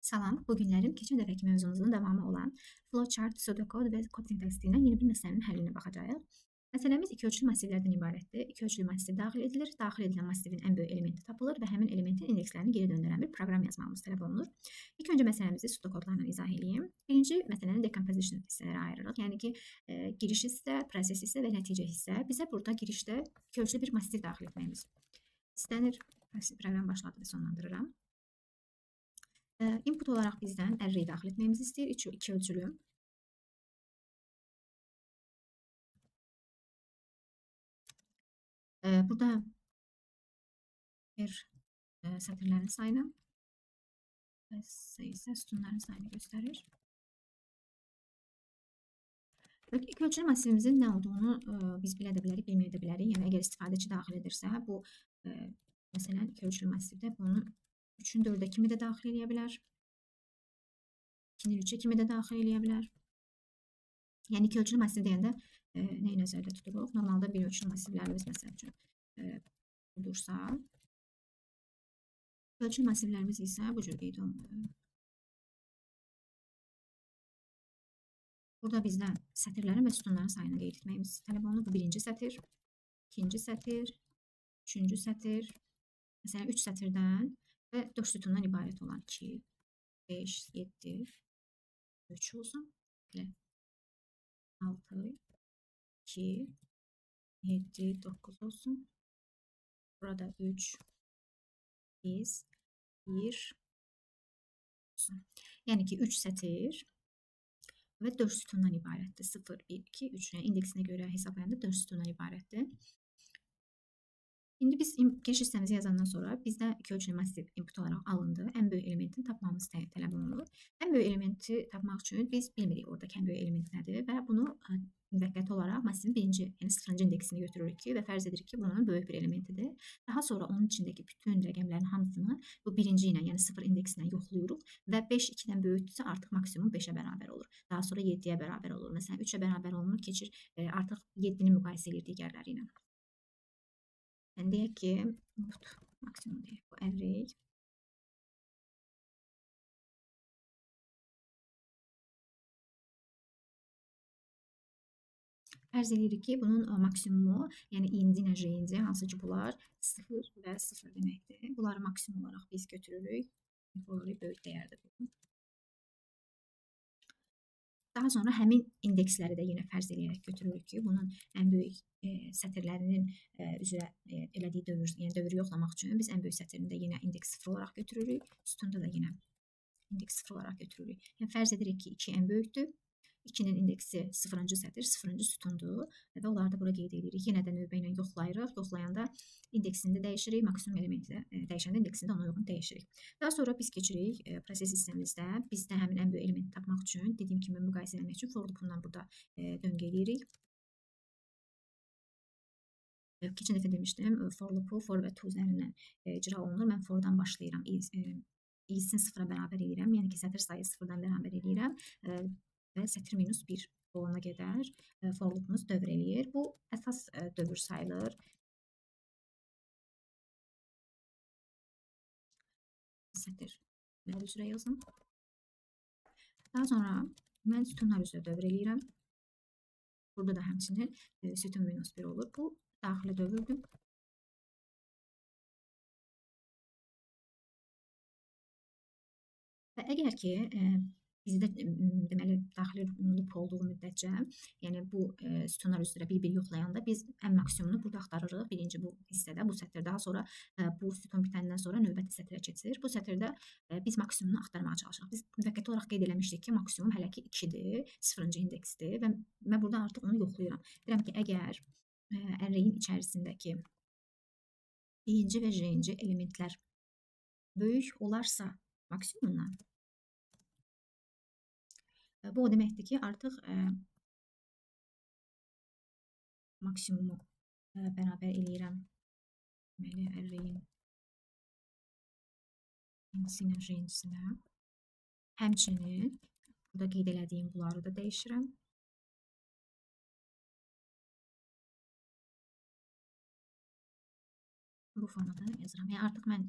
Salam, bu günlərim keçən dəfəki mövzumuzun davamı olan flowchart, pseudokod və kod sintaksi ilə yeni bir məsələnin həllinə baxacağıq. Məsələmiz iki ölçülü massivlərdən ibarətdir. İki ölçülü massiv daxil edilir. Daxil edilən massivin ən böyük elementi tapılır və həmin elementin indekslərini geri döndürən bir proqram yazmamız tələb olunur. İlk öncə məsələmizi pseudokodlarla izah edeyim. Birinci məsələnin decomposition hissələrə ayırırıq. Yəni ki, giriş hissə, proses hissə və nəticə hissə. Bizə burada girişdə iki ölçülü bir massiv daxil etməyimiz istənir. Proqram başladı və sonlandırıram. Input olaraq bizdən array daxil etməyimizi istəyir. İki ölçülü. Burada bir sətirlərin sayını isə sütunların sayını göstərir. İki ölçülü massivimizin nə olduğunu biz bilə də bilərik, bilməyə də bilərik. Yəni, əgər istifadəçi daxil edirsə, bu məsələn, iki ölçülü massivdə bunu 3-ün 4-ə kimi də daxil edə bilər. 2-nin 3-ə kimi də daxil edə bilər. Yəni, iki ölçülü massiv deyəndə nəyi nəzərdə tuturuq? Normalda bir ölçülü massivlərimiz məsəl üçün budursa, ölçülü massivlərimiz isə bu cür qeyd olunur. Burada bizdən sətirlərin və sütunların sayını qeyd etməyimiz tələb olunur. Bu birinci sətir, ikinci sətir, üçüncü sətir, məsələn 3 sətirdən və 4 sütundan ibarət olan 2, 5, 7, 3 olsun. 6, 2, 7, 9 olsun. Burada 3, 8, 1 olsun. Yəni ki, 3 sətir və 4 sütundan ibarətdir. 0, 1, 2, 3 indeksinə görə hesablayanda 4 sütundan ibarətdir. İndi biz giriş hissəmizi yazandan sonra bizdə iki ölçülü massiv input olaraq alındı. Ən böyük elementin tapmamız tələb olunur. Ən böyük elementi tapmaq üçün biz bilmirik oradakı ən böyük element nədir və bunu müvəqqəti olaraq massivin birinci, yəni 0-cı indeksini götürürük ki, və fərz edirik ki, bunun böyük bir elementidir. Daha sonra onun içindəki bütün rəqəmlərin hamısını bu birinci ilə, yəni 0 indeksindən yoxlayırıq və 5 2-dən böyükdürsə artıq maksimum 5-ə bərabər olur. Daha sonra 7-yə bərabər olur. Məsələn, 3-ə bərabər olunur, keçir artıq 7-ni müqayisə edir digərləri ilə. Yəni, deyək ki, maksimum deyək, bu array. Fərz edirik ki, bunun maksimumu, yəni indi ilə j-indi, hansı ki, bunlar 0 və 0 deməkdir. Bunları maksimum olaraq biz götürürük. Bunları böyük dəyərdir bu. Daha sonra həmin indeksləri də yenə fərz edərək götürürük ki, bunun ən böyük sətirlərinin üzrə elədiyi dövr, yəni dövrü yoxlamaq üçün biz ən böyük sətirini də yenə indeks 0 olaraq götürürük. Sütunda da yenə indeks 0 olaraq götürürük. Yəni fərz edirik ki, 2 ən böyükdür. 2-nin indeksi 0-cı sətir, 0-cı sütundur və onları da bura qeyd edirik. Yenə də növbə ilə yoxlayırıq. Yoxlayanda indeksini də dəyişirik, maksimum elementi də dəyişəndə indeksini də ona uyğun dəyişirik. Daha sonra biz keçirik proses hissəmizdə. Bizdə həmin ən böyük elementi tapmaq üçün, dediyim kimi müqayisə etmək üçün for loopundan burada döngə eləyirik. Keçən dəfə demişdim, for loopu for və to üzərindən icra olunur. Mən fordan başlayıram. İ'sin 0-a bərabər edirəm. Yəni ki, sətir sayı 0-dan bərabər edirəm və sətir minus 1 olana qədər for loopumuz dövr eləyir. Bu əsas dövr sayılır. Sətir üzrə yazın. Daha sonra mən sütunlar üzrə dövr eləyirəm. Burada da həmçinin sütun minus 1 olur. Bu daxili dövrdür. Və əgər ki, bizdə deməli daxili loop olduğu müddətcə, yəni bu sütunlar üzrə bir-bir yoxlayanda biz ən maksimumunu burada axtarırıq. Birinci bu hissədə, bu sətir. Daha sonra bu sütun bitəndən sonra növbəti sətirə keçir. Bu sətirdə biz maksimumunu axtarmağa çalışırıq. Biz müvəqqəti olaraq qeyd eləmişdik ki, maksimum hələ ki 2-dir, 0-cı indeksdir və mən burada artıq onu yoxlayıram. Deyirəm ki, əgər array'in içərisindəki i-ci və j-ci elementlər böyük olarsa maksimumdan, bu o deməkdir ki, artıq maksimumu bərabər eləyirəm. Deməli, array'in i-ci ilə j-cinə. Həmçinin burada qeyd elədiyim bunları da dəyişirəm. Bu formada yazıram. Yəni artıq mən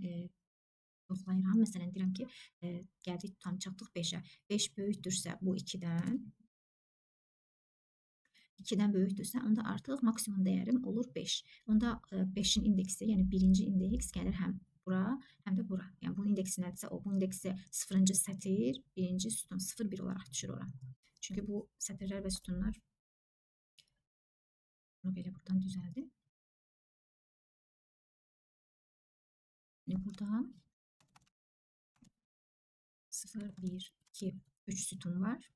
yoxlayıram. Məsələn, deyirəm ki, gəldik tutam çatdıq 5-ə. 5 böyükdürsə bu 2-dən, 2-dən böyükdürsə, onda artıq maksimum dəyərim olur 5. Onda 5-in indeksi, yəni birinci indeks gəlir həm bura, həm də bura. Yəni bunun indeksi nədirsə o. Bu indeksi 0-cı sətir, birinci sütun 0-1 olaraq düşür ora. Çünki bu sətirlər və sütunlar bunu belə buradan düzəldim. Burada 0, 1, 2, 3 sütun var.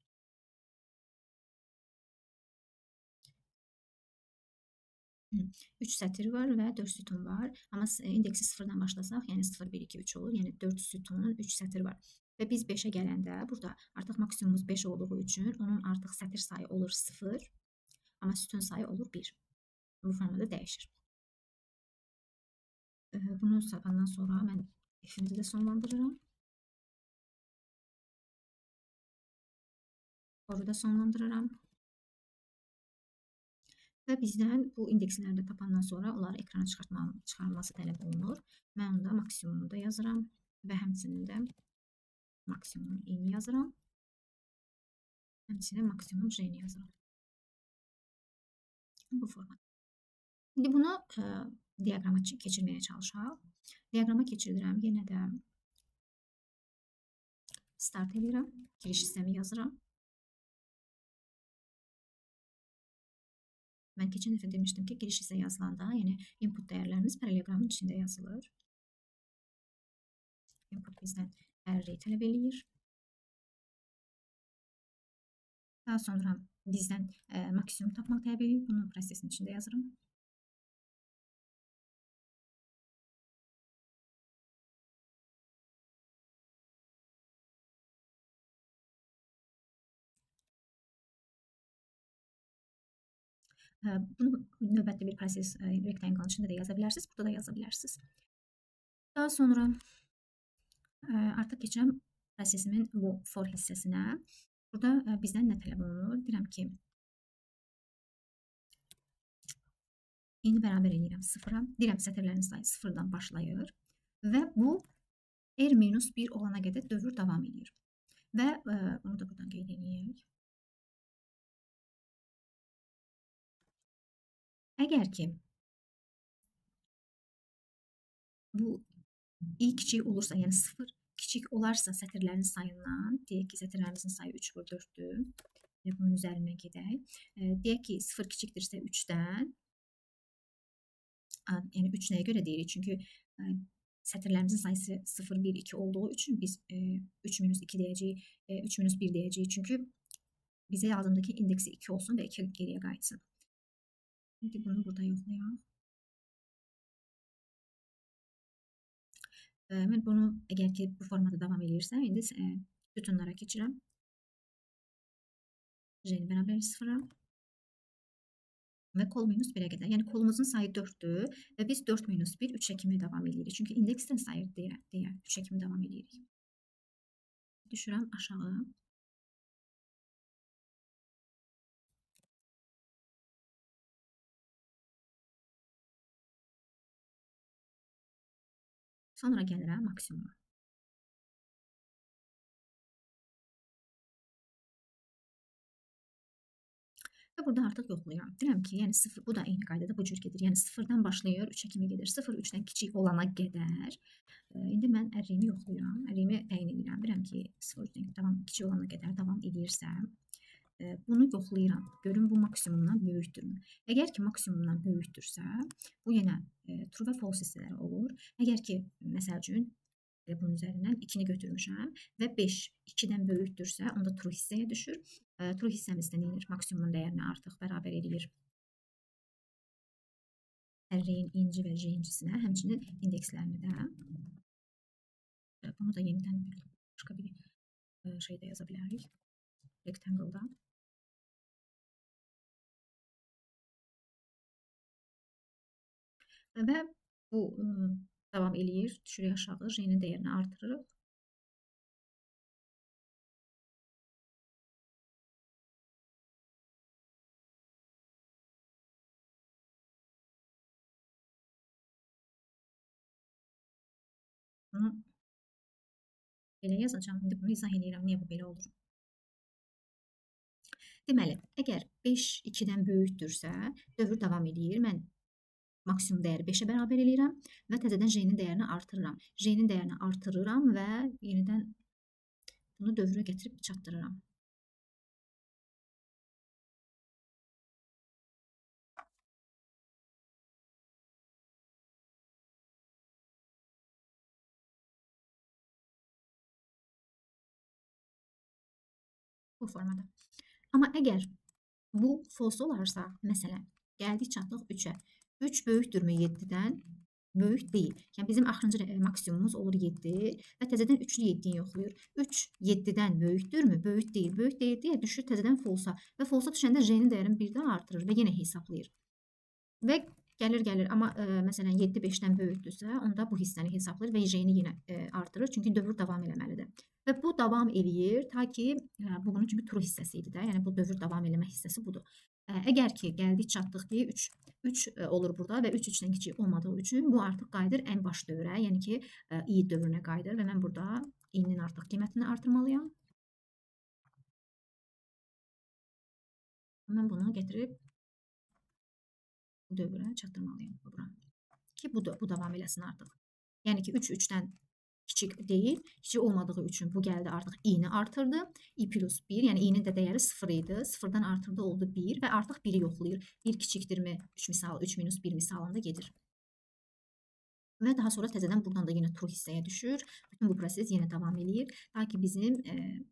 Üç sətir var və 4 sütun var. Amma indeksi 0-dan başlasaq, yəni 0, 1, 2, 3 olur. Yəni 4 sütun, 3 sətir var. Və biz 5-ə gələndə burada artıq maksimumumuz 5 olduğu üçün onun artıq sətir sayı olur 0, amma sütun sayı olur 1. Bu formada dəyişir. Bunu sabandan sonra mən F-imizi də sonlandırıram. Foru da sonlandırıram. Və bizdən bu indeksləri də tapandan sonra onları ekrana çıxarılması tələb olunur. Mən onda maksimumu da yazıram və həmçinin də maksimum i-ni yazıram. Həmçinin maksimum j-ni yazıram. Bu formada. İndi bunu diaqrama keçirməyə çalışaq. Diaqrama keçirdirəm. Yenə də start edirəm. Giriş hissəmi yazıram. Mən keçən dəfə demişdim ki, giriş hissə yazılanda, yəni input dəyərlərimiz paralelogramın içində yazılır. Input bizdən array tələb eləyir. Daha sonra bizdən maksimum tapmaq tələb eləyir. Bunu prosesin içində yazırım. Bunu növbətli bir proses rectangle içində də yaza bilərsiniz, burada da yaza bilərsiniz. Daha sonra artıq keçirəm prosesimin bu for hissəsinə. Burada bizdən nə tələb olunur? Deyirəm ki, i-ni bərabər edirəm 0-a. Deyirəm sətirlərin sayı 0-dan başlayır və bu r-1 olana qədər dövr davam edir. Və bunu da buradan qeyd edək. Əgər ki, bu i kiçik olursa, yəni 0 kiçik olarsa sətirlərin sayından, deyək ki, sətirlərimizin sayı 3 vur 4-dür. Bunun üzərindən gedək. Deyək ki, 0 kiçikdirsə 3-dən, yəni 3 nəyə görə deyirik? Çünki sətirlərimizin sayısı 0, 1, 2 olduğu üçün biz 3 minus 2 deyəcəyik, 3 minus 1 deyəcəyik. Çünki bizə lazımdır ki, indeksi 2 olsun və 2 geriyə qayıtsın. İndi bunu burada yoxlayaq. Mən bunu, əgər ki, bu formada davam edirsə, indi sütunlara keçirəm. J-ni bərabər 0-a və kol minus 1-ə qədər. Yəni kolumuzun sayı 4-dür və biz 4 minus 1, 3-ə kimi davam edirik. Çünki indeksdən sayı deyər, 3-ə kimi davam edirik. Düşürəm aşağı. Sonra gəlirəm maksimuma. Və burada artıq yoxlayıram. Deyirəm ki, yəni 0, bu da eyni qaydada bu cür gedir. Yəni 0-dan başlayır, 3-ə kimi gedir. 0 3-dən kiçik olana qədər. İndi mən ərriyimi yoxlayıram. Ərriyimi təyin edirəm. Bilirəm ki, 0 3-dən kiçik olana qədər davam edirsəm, bunu yoxlayıram. Görün bu maksimumdan böyükdürmü? Əgər ki, maksimumdan böyükdürsə, bu yenə true və false hissələri olur. Əgər ki, məsəl üçün, bunun üzərindən 2-ni götürmüşəm və 5 2-dən böyükdürsə, onda true hissəyə düşür. True hissəmizdə neyinir? Maksimumun dəyərini artıq bərabər edir ərreyin inci və j-incisinə, həmçinin indekslərini də. Bunu da yenidən başqa bir şeydə yaza bilərik. Rectangle-da. Və bu davam eləyir. Düşürük aşağı, j-nin dəyərini artırırıq. Bunu Belə yazacağam. İndi bunu izah edirəm, niyə bu belə olur. Deməli, əgər 5 2-dən böyükdürsə, dövr davam edir. Mən maksimum dəyəri 5-ə bərabər eləyirəm və təzədən J-nin dəyərini artırıram. J-nin dəyərini artırıram və yenidən bunu dövrə gətirib çatdırıram. Bu formada. Amma əgər bu false olarsa, məsələn, gəldik çatdıq 3-ə. 3 böyükdürmü 7-dən? Böyük deyil. Yəni bizim axırıncı maksimumumuz olur 7 və təzədən 3-lü 7-ni yoxlayır. 3 7-dən böyükdürmü? Böyük deyil. Böyük deyil deyə düşür təzədən false-a və false-a düşəndə J-nin dəyərini 1-dən artırır və yenə hesablayır. Və gəlir, amma məsələn 7 5-dən böyükdürsə, onda bu hissəni hesablayır və J-ni yenə artırır, çünki dövr davam eləməlidir. Və bu davam eləyir ta ki, bu bunun çünki true hissəsi idi də, yəni bu dövr davam eləmə hissəsi budur. Əgər ki, gəldik çatdıq deyə 3 olur burada və 3 3-dən kiçik olmadığı üçün bu artıq qayıdır ən baş dövrə, yəni ki, i dövrünə qayıdır və mən burada i-nin artıq qiymətini artırmalıyam. Mən bunu gətirib bu dövrə çatdırmalıyam bura. Ki bu davam eləsin artıq. Yəni ki 3 3-dən kiçik deyil. Kiçik olmadığı üçün bu gəldi artıq i-ni artırdı. i plus 1, yəni i-nin də dəyəri 0 idi. 0-dan artırdı oldu 1 və artıq 1-i yoxlayır. 1 kiçikdirmi 3 misal, 3 minus 1 misalında gedir. Və daha sonra təzədən buradan da yenə true hissəyə düşür. Bütün bu proses yenə davam eləyir. Ta ki bizim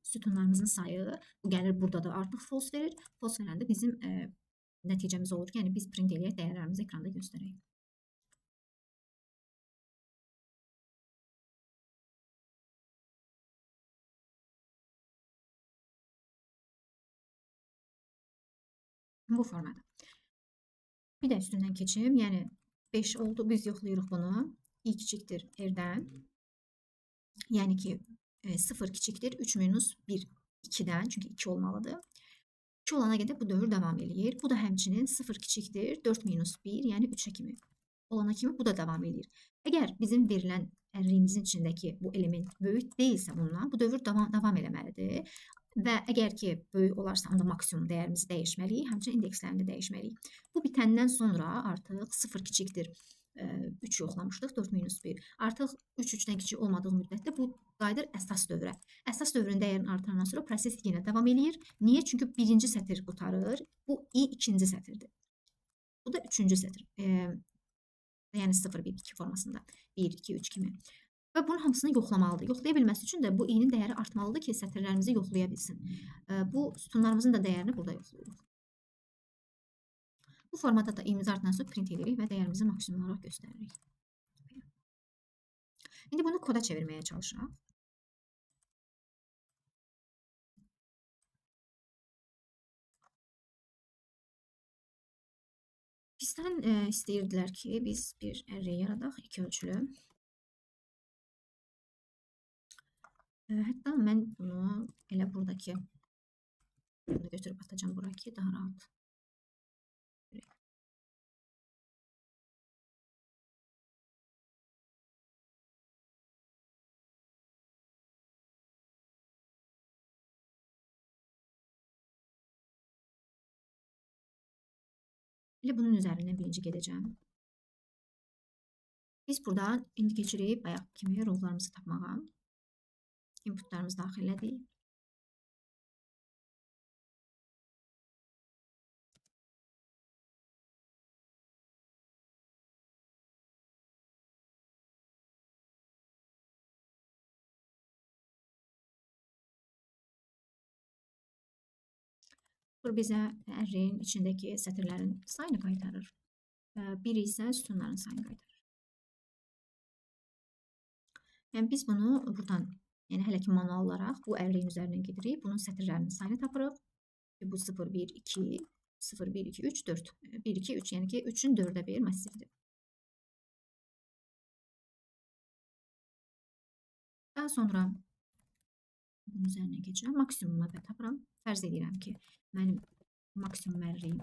sütunlarımızın sayı, bu gəlir burada da artıq false verir. False verəndə bizim nəticəmiz olur ki, yəni biz print eləyək, dəyərlərimizi ekranda göstərək. Bu formada. Bir də üstündən keçim, yəni 5 oldu, biz yoxlayırıq bunu. i kiçikdir r-dən. Yəni ki 0 kiçikdir 3 minus 1 2-dən, çünki 2 olmalıdır. 2 olana qədər bu dövr davam eləyir. Bu da həmçinin 0 kiçikdir 4 minus 1, yəni 3-ə kimi olana kimi bu da davam eləyir. Əgər bizim verilən ərliyimizin içindəki bu element böyük deyilsə bundan, bu dövr davam eləməlidir. Və əgər ki, böyük olarsa, onda maksimum dəyərimizi dəyişməliyik, həmçinin indekslərini də dəyişməliyik. Bu bitəndən sonra artıq 0 kiçikdir 3 yoxlamışdıq, 4 minus 1. Artıq 3 3-dən kiçik olmadığı müddətdə bu qayıdır əsas dövrə. Əsas dövrün dəyərini artırandan sonra proses yenə davam eləyir. Niyə? Çünki birinci sətr qurtarır, bu i ikinci sətirdir. Bu da üçüncü sətr. Yəni 0, 1, 2 formasında. 1, 2, 3 kimi. Və bunun hamısını yoxlamalıdır. Yoxlaya bilməsi üçün də bu i-nin dəyəri artmalıdır ki, sətirlərimizi yoxlaya bilsin. Bu sütunlarımızın da dəyərini burada yoxlayırıq. Bu formada da i-mizi artandan sonra print edirik və dəyərimizi maksimum olaraq göstəririk. İndi bunu koda çevirməyə çalışaq. Bizdən istəyirdilər ki, biz bir array yaradaq, 2 ölçülü. Hətta mən bunu elə buradakı bunu götürüb atacağım bura ki, daha rahat. Elə bunun üzərindən birinci gedəcəm. Biz burada indi keçirik bayaq kimi rollarımızı tapmağa. Inputlarımızı daxil edirik. Bu bizə array'in içindəki sətirlərin sayını qaytarır. Biri isə sütunların sayını qaytarır. Yəni biz bunu buradan, yəni hələ ki manual olaraq bu array'in üzərindən gedirik. Bunun sətirlərinin sayını tapırıq. Bu 0, 1, 2, 0, 1, 2, 3, 4. 1, 2, 3, yəni ki 3-ün 4-ə 1 massivdir. Daha sonra bunun üzərinə keçirəm. Maksimuma tapıram. Fərz edirəm ki, mənim maksimum array'im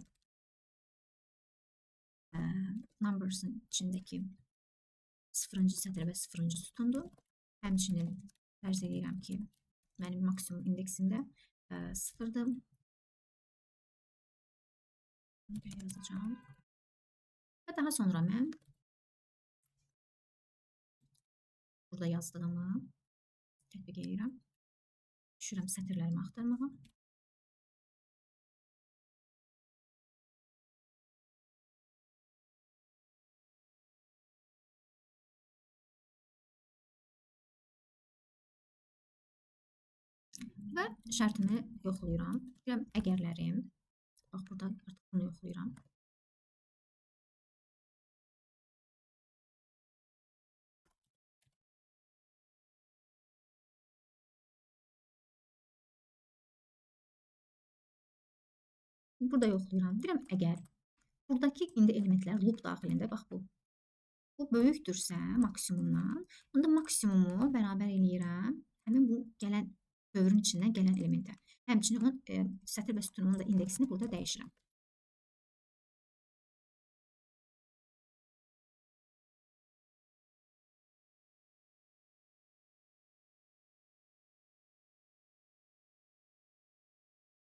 numbers'ın içindəki 0-cı sətr və 0-cı sütundur. Həmçinin Fərz edirəm ki, mənim maksimum indeksimdə 0-dır. Bunu yazacağım. Və daha sonra mən burada yazdığımı tətbiq edirəm. Düşürəm sətirlərimi axtarmağa. Və şərtimi yoxlayıram. Deyirəm, əgərlərim. Bax, burada artıq bunu yoxlayıram. Burada yoxlayıram. Deyirəm, əgər buradakı indi elementlər loop daxilində, bax bu böyükdürsə maksimumdan, onda maksimumu bərabər eləyirəm həmin bu gələn dövrün içindən gələn elementə. Həmçinin onun sətir və sütunun da indeksini burada dəyişirəm.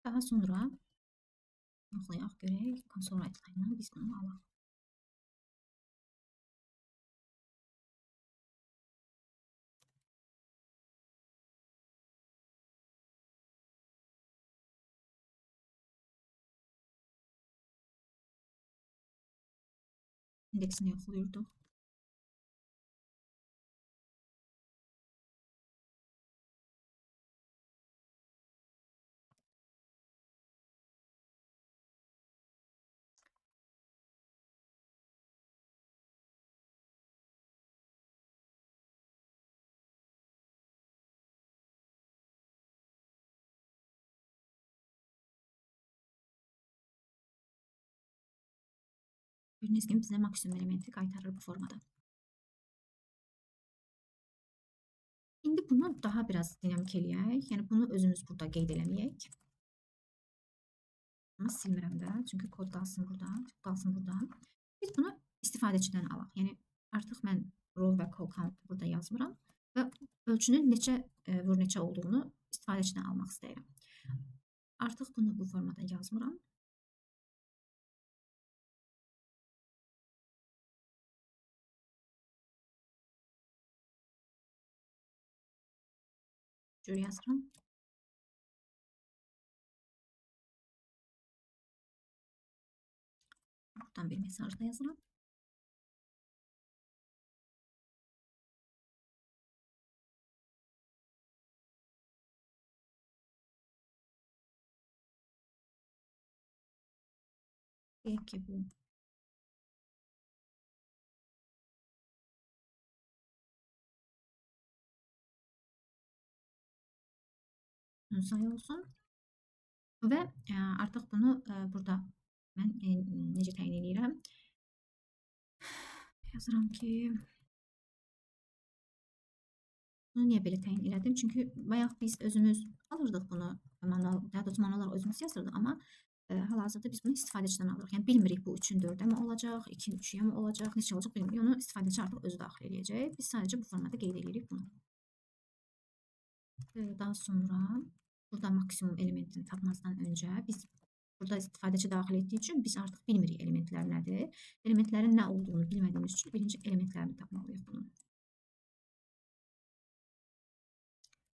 Daha sonra yoxlayaq görək, console write-line-dan biz bunu alaq. İndeksini yoxlayırdıq. Gördüyünüz kimi bizə maksimum elementi qaytarır bu formada. İndi bunu daha biraz dinamik eləyək. Yəni bunu özümüz burada qeyd eləməyək. Amma silmirəm də, çünki kod qalsın burada, qalsın burada. Biz bunu istifadəçidən alaq. Yəni artıq mən row və call count burada yazmıram və ölçünün neçə vur neçə olduğunu istifadəçidən almaq istəyirəm. Artıq bunu bu formada yazmıram. Cür yazıram. Buradan bir mesaj da yazıram. Deyək ki, bu sayı olsun. Və artıq bunu burada mən necə təyin edirəm? Yazıram ki, bunu niyə belə təyin elədim? Çünki bayaq biz özümüz alırdıq bunu, daha doğrusu manual özümüz yazırdıq, amma hal-hazırda biz bunu istifadəçidən alırıq. Yəni bilmirik bu 3-ün 4-ə mi olacaq, 2-nin 3-üyə mi olacaq, neçə olacaq bilmirik. Onu istifadəçi artıq özü daxil edəcək. Biz sadəcə bu formada qeyd edirik bunu. Daha sonra burada maksimum elementini tapmazdan öncə biz burada istifadəçi daxil etdiyi üçün biz artıq bilmirik elementlər nədir. Elementlərin nə olduğunu bilmədiyimiz üçün birinci elementlərini tapmalıyıq bunun.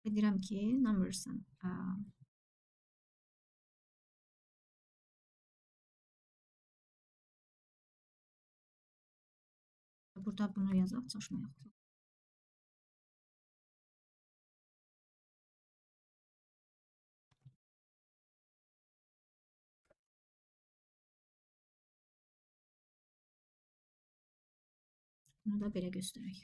Və deyirəm ki, numbers'ın burada bunu yazaq, çalışmayaq. Bunu da belə göstərək.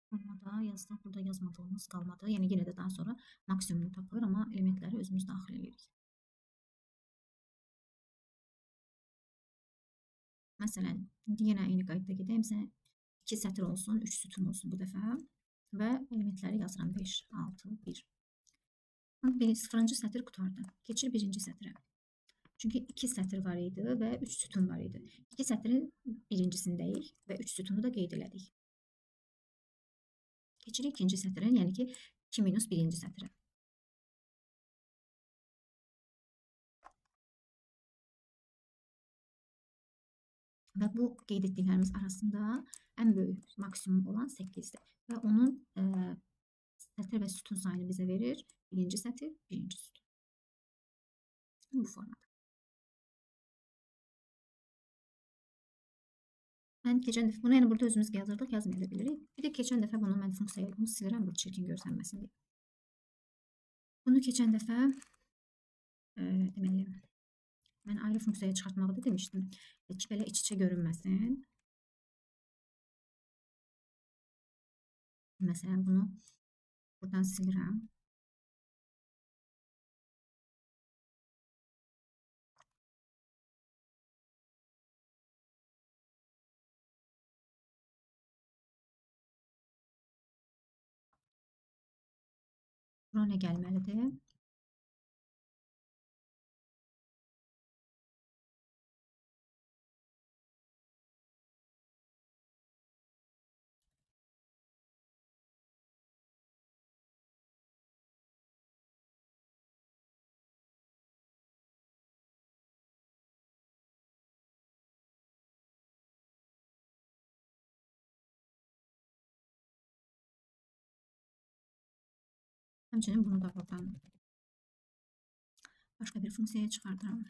Formada yazdıq, burada yazmadığımız qalmadı. Yəni yenə də daha sonra maksimumunu tapılır, amma elementləri özümüz daxil edirik. Məsələn, yenə eyni qaydada gedək. Məsələn, 2 sətir olsun, 3 sütun olsun bu dəfə və elementləri yazıram 5, 6, 1. 0-cı sətir qutardı. Keçir 1-ci sətirə. Çünki 2 sətr var idi və 3 sütun var idi. 2 sətrin birincisindəyik və 3 sütunu da qeyd elədik. Keçirik ikinci sətrin, yəni ki 2 minus birinci sətrə. Və bu qeyd etdiklərimiz arasında ən böyük maksimum olan 8-dir. Və onun sətr və sütun sayını bizə verir. Birinci sətr, birinci sütun. Bu formada. Mən keçən dəfə bunu yəni burada özümüz yazırdıq, yazmaya da bilirik. Bir də keçən dəfə bunu mən funksiyaya bunu silirəm, bu çirkin görsənməsin deyə. Bunu keçən dəfə deməli mən ayrı funksiyaya çıxartmağı da demişdim. Belə iç-içə görünməsin. Məsələn bunu buradan silirəm. Bura nə gəlməlidir? Həmçinin bunu da buradan başqa bir funksiyaya çıxardıram.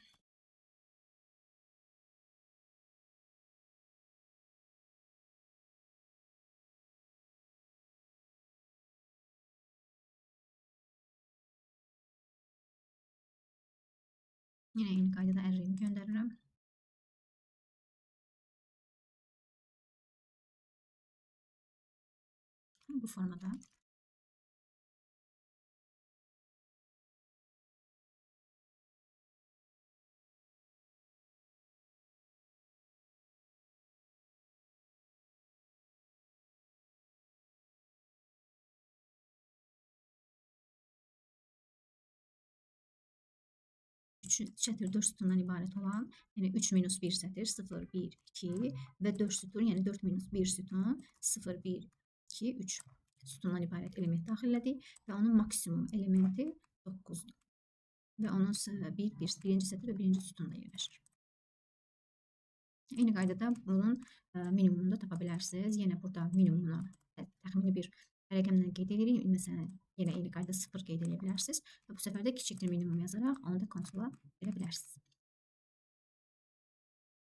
Yine eyni qaydada ərrəyini göndərirəm. Bu formada. Çətir 4 sütundan ibarət olan, yəni 3 minus 1 sətir 0, 1, 2 və 4 sütun, yəni 4 minus 1 sütun 0, 1, 2, 3 sütundan ibarət element daxil elədik və onun maksimum elementi 9-dur. Və onun birinci sətir və birinci sütunda yerləşir. Eyni qaydada bunun minimumunu da tapa bilərsiniz. Yenə burada minimumuna təxmini bir rəqəmlə qeyd edirik. Məsələn, yenə eyni qaydada 0 qeyd edə bilərsiniz. Və bu səfər də kiçikdir minimum yazaraq onu da konsola verə bilərsiniz.